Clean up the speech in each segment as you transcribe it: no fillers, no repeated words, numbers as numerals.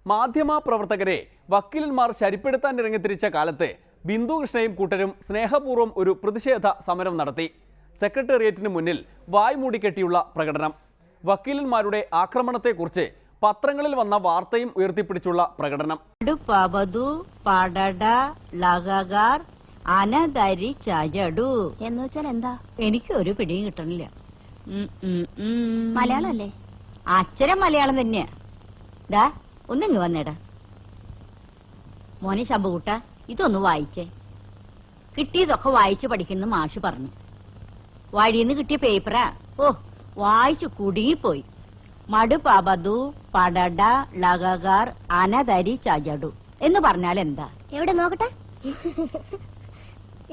മാധ്യമ പ്രവർത്തകരെ വക്കീലന്മാർ ശരിപ്പെടുത്താൻ ഇറങ്ങിത്തിരിച്ച കാലത്ത് ബിന്ദു കൃഷ്ണയും കൂട്ടരും സ്നേഹപൂർവ്വം ഒരു പ്രതിഷേധ സമരം നടത്തി. സെക്രട്ടേറിയറ്റിന് മുന്നിൽ വായ് മൂടിക്കെട്ടിയുള്ള പ്രകടനം. വക്കീലന്മാരുടെ ആക്രമണത്തെക്കുറിച്ച് പത്രങ്ങളിൽ വന്ന വാർത്തയും ഉയർത്തിപ്പിടിച്ചുള്ള പ്രകടനം. എന്താ എനിക്ക് ഒരു പിടിയും കിട്ടണില്ല. മലയാളം അല്ലേ? അക്ഷരം മലയാളം തന്നെയാ. ദാ ഒന്നിങ്ങ് വന്നേടാ മോനെ ശമ്പുകൂട്ട, ഇതൊന്ന് വായിച്ചേ. കിട്ടിയതൊക്കെ വായിച്ച് പഠിക്കുന്ന മാഷ് പറഞ്ഞു. വഴിന്ന് കിട്ടിയ പേപ്പറാ. ഓ, വായിച്ചു കുടുങ്ങിപ്പോയി. മടുപാബതു പടട ലഗാർ അനതരി ചജടു എന്ന് പറഞ്ഞാൽ എന്താ? എവിടെ നോക്കട്ടെ.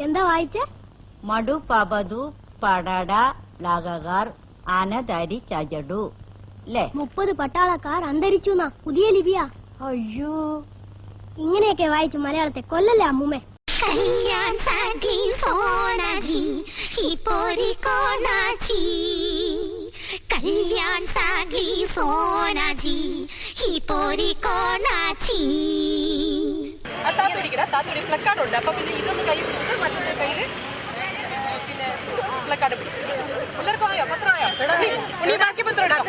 എന്താ വായിച്ചേ? മടുപാബതു പടട ലഗാർ അനതരി ചജടു അല്ലേ? 30 പട്ടാളക്കാർ അന്തരിച്ചു. പുതിയ ലിപിയാ. അയ്യോ, ഇങ്ങനെയൊക്കെ വായിച്ചു മലയാളത്തെ കൊല്ലല്ലേ അമ്മൂമ്മേ. कल्याण साठी सोनाजी ही पोरी कोणाची कल्याण साठी सोनाजी ही पोरी कोणाची താത്തോടി ഫ്ലക്കാർഡ് ഉണ്ട്. അപ്പൊ പിന്നെ ഇതൊന്ന് കൈ കൊടുത്ത് മറ്റേ കയ്യില് പിന്നെ ഫ്ലക്കാർഡ് പിടിക്കും. എല്ലാവർക്കും ആയോ? പത്രം ആയോ? ഉണ്ണി ബാക്കി പത്രം എടുക്കാം.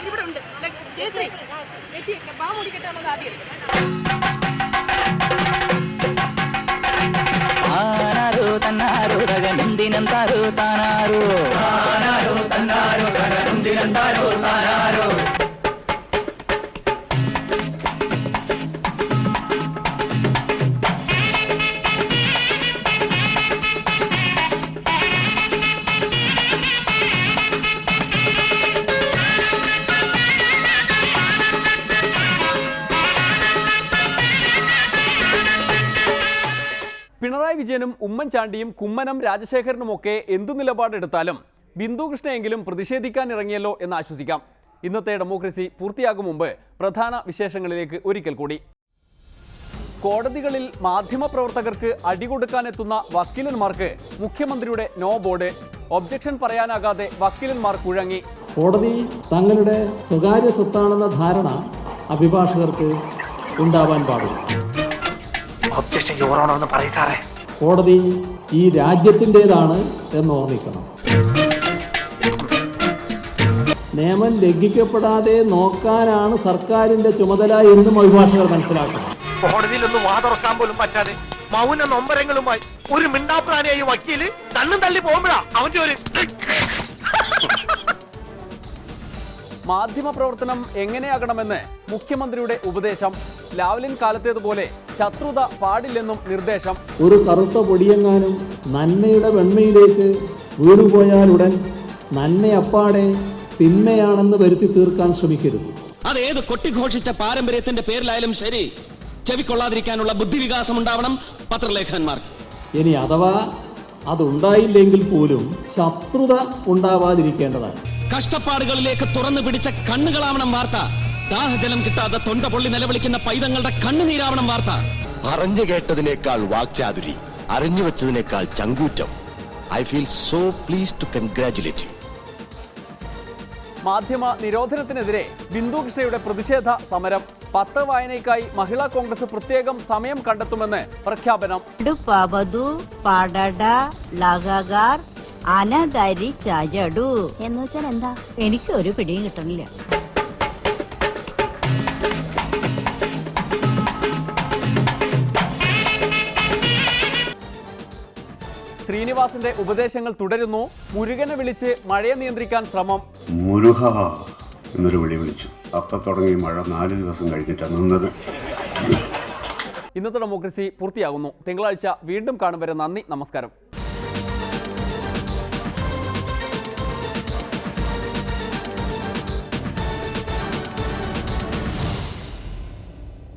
ഇവിടെ ഉണ്ട്. ബാ മൂടി കെട്ടാണത് ആദ്യം. తన్నారు రగనుందినంతారు తానారు తానారు తన్నారు రగనుందినంతారు తానారు. പിണറായി വിജയനും ഉമ്മൻചാണ്ടിയും കുമ്മനം രാജശേഖരനുമൊക്കെ എന്തു നിലപാടെടുത്താലും ബിന്ദു കൃഷ്ണയെങ്കിലും പ്രതിഷേധിക്കാൻ ഇറങ്ങിയല്ലോ എന്ന് ആശ്വസിക്കാം. ഇന്നത്തെ ഡെമോക്രസി പൂർത്തിയാകും മുമ്പ് പ്രധാന വിശേഷങ്ങളിലേക്ക് ഒരിക്കൽ കൂടി. കോടതികളിൽ മാധ്യമപ്രവർത്തകർക്ക് അടികൊടുക്കാനെത്തുന്ന വക്കീലന്മാർക്ക് മുഖ്യമന്ത്രിയുടെ നോ ബോർഡ്. ഒബ്ജക്ഷൻ പറയാനാകാതെ വക്കീലന്മാർ കുഴങ്ങി. കോടതി തങ്ങളുടെ സ്വകാര്യ സ്വത്താണെന്ന ധാരണ അഭിഭാഷകർക്ക് ഉണ്ടാവാൻ പാടില്ല. കോടതി ഈ രാജ്യത്തിൻ്റെതാണ് എന്ന് ഓർമ്മിക്കണം. നിയമം ലംഘിക്കപ്പെടാതെ നോക്കാനാണ് സർക്കാരിന്റെ ചുമതല എന്നും അഭിഭാഷകർ മനസ്സിലാക്കണം. കോടതിയിൽ ഒന്ന് വാതുറക്കാൻ പോലും പറ്റാതെ മൗന നൊമ്പരങ്ങളുമായി ഒരു മിണ്ടാപ്രാണിയായി വക്കീല് കണ്ണും തള്ളി പോകുമ്പോഴാ അവന്റെ ഒരു മാധ്യമപ്രവർത്തനം എങ്ങനെയാകണമെന്ന് മുഖ്യമന്ത്രിയുടെ ഉപദേശം. ലാവ്ലിൻ കാലത്തേതുപോലെ ശത്രുത പാടില്ലെന്നും നിർദ്ദേശം. ഒരു കറുത്ത പൊടിയെങ്ങാനും നന്മയുടെ വെണ്മയിലേക്ക് വീണുപോയാലുടൻ നന്മയപ്പാടെ തിന്മയാണെന്ന് വരുത്തി തീർക്കാൻ ശ്രമിക്കരുത്. അതേത് കൊട്ടിഘോഷിച്ച പാരമ്പര്യത്തിന്റെ പേരിലായാലും ശരി, ചെവിക്കൊള്ളാതിരിക്കാനുള്ള ബുദ്ധിവികാസം ഉണ്ടാവണം പത്രലേഖകന്മാർക്ക്. ഇനി അഥവാ അതുണ്ടായില്ലെങ്കിൽ പോലും ശത്രുത ഉണ്ടാവാതിരിക്കേണ്ടതാണ്. കഷ്ടപ്പാടുകളിലേക്ക് തുറന്നു പിടിച്ച കണ്ണുകളാവണം വാർത്ത. ദാഹജലം കിട്ടാതെ തൊണ്ട പൊള്ളി നിലവിളിക്കുന്ന പൈതങ്ങളുടെ കണ്ണുനീരാവണം വാർത്ത. അറിഞ്ഞു കേട്ടതിനേക്കാൾ വാക്ചാതുരി, അറിഞ്ഞു വെച്ചതിനേക്കാൾ ചങ്കൂറ്റം. I feel so pleased to congratulate you. മാധ്യമ നിരോധനത്തിനെതിരെ ബിന്ദു കൃഷ്ണയുടെ പ്രതിഷേധ സമരം. പത്രവായനയ്ക്കായി മഹിളാ കോൺഗ്രസ് പ്രത്യേകം സമയം കണ്ടെത്തുമെന്ന് പ്രഖ്യാപനം. അനതരി ചജടു എന്ന് വെച്ചാൽ എന്താ? എനിക്ക് ഒരു പിടിയും കിട്ടണില്ല. ശ്രീനിവാസിന്റെ ഉപദേശങ്ങൾ തുടരുന്നു. മുരുകനെ വിളിച്ച് മഴയെ നിയന്ത്രിക്കാൻ ശ്രമം. മുരുക എന്നൊരു വിളി വിളിച്ചു. അപ്പം തുടങ്ങി മഴ 4 ദിവസം കഴിഞ്ഞിട്ടാണ് നിന്നത്. ഇന്നത്തെ ഡെമോക്രസി പൂർത്തിയാകുന്നു. തിങ്കളാഴ്ച വീണ്ടും കാണും വരെ നന്ദി, നമസ്കാരം.